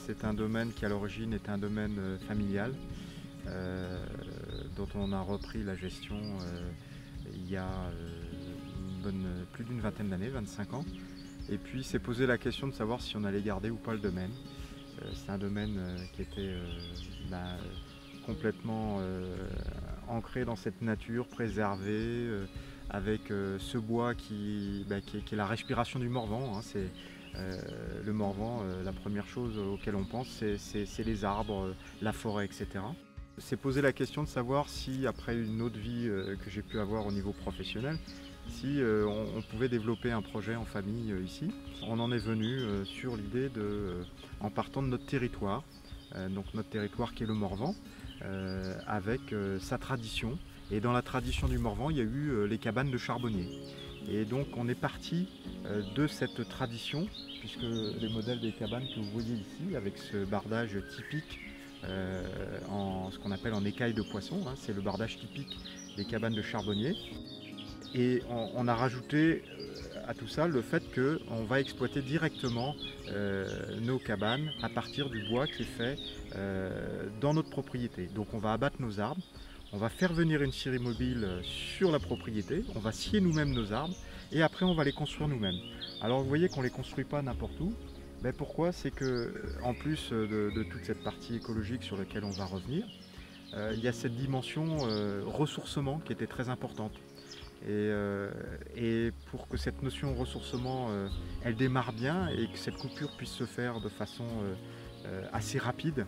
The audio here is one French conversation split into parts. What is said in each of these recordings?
c'est un domaine qui à l'origine était un domaine familial, dont on a repris la gestion il y a plus d'une vingtaine d'années, 25 ans. Et puis s'est posé la question de savoir si on allait garder ou pas le domaine. C'est un domaine qui était complètement ancré dans cette nature, préservé, avec ce bois qui est la respiration du Morvan. Hein. Le Morvan, la première chose auquel on pense, c'est les arbres, la forêt, etc. C'est poser la question de savoir si, après une autre vie que j'ai pu avoir au niveau professionnel, si on pouvait développer un projet en famille ici. On en est venu sur l'idée en partant de notre territoire, donc notre territoire qui est le Morvan, avec sa tradition. Et dans la tradition du Morvan, il y a eu les cabanes de charbonniers. Et donc on est parti de cette tradition, puisque les modèles des cabanes que vous voyez ici, avec ce bardage typique, en ce qu'on appelle en écaille de poisson, hein, c'est le bardage typique des cabanes de charbonniers. Et on a rajouté à tout ça le fait qu'on va exploiter directement nos cabanes à partir du bois qui est fait dans notre propriété. Donc on va abattre nos arbres, on va faire venir une scierie mobile sur la propriété, on va scier nous-mêmes nos arbres et après on va les construire nous-mêmes. Alors vous voyez qu'on ne les construit pas n'importe où. Ben pourquoi? C'est que en plus de toute cette partie écologique sur laquelle on va revenir, il y a cette dimension ressourcement qui était très importante. Et pour que cette notion ressourcement elle démarre bien et que cette coupure puisse se faire de façon assez rapide,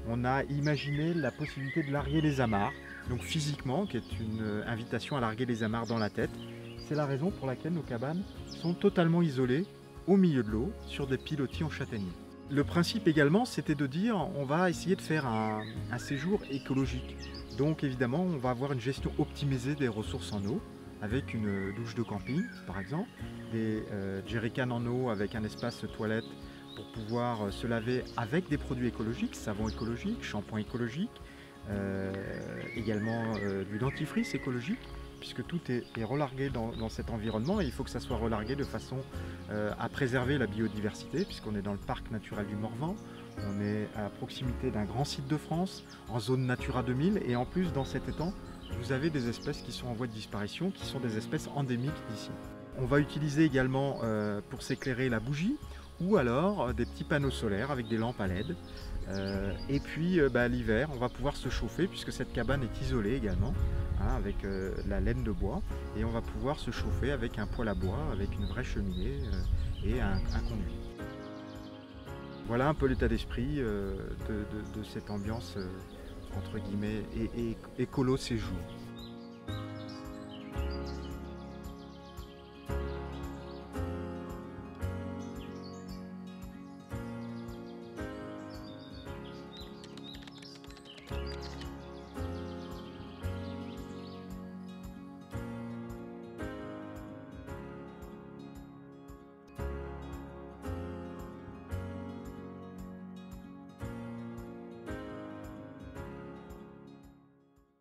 on a imaginé la possibilité de larguer les amarres, donc physiquement, qui est une invitation à larguer les amarres dans la tête. C'est la raison pour laquelle nos cabanes sont totalement isolées au milieu de l'eau sur des pilotis en châtaignier. Le principe également, c'était de dire on va essayer de faire un séjour écologique. Donc évidemment, on va avoir une gestion optimisée des ressources en eau, avec une douche de camping par exemple, des jerrycans en eau avec un espace toilette pour pouvoir se laver avec des produits écologiques, savon écologique, shampoing écologique, également du dentifrice écologique, puisque tout est relargué dans cet environnement et il faut que ça soit relargué de façon à préserver la biodiversité, puisqu'on est dans le parc naturel du Morvan, on est à proximité d'un grand site de France, en zone Natura 2000, et en plus dans cet étang, vous avez des espèces qui sont en voie de disparition, qui sont des espèces endémiques d'ici. On va utiliser également pour s'éclairer la bougie, ou alors des petits panneaux solaires avec des lampes à LED. Et puis l'hiver, on va pouvoir se chauffer puisque cette cabane est isolée également, hein, avec la laine de bois. Et on va pouvoir se chauffer avec un poêle à bois, avec une vraie cheminée et un conduit. Voilà un peu l'état d'esprit de cette ambiance entre guillemets écolo séjour.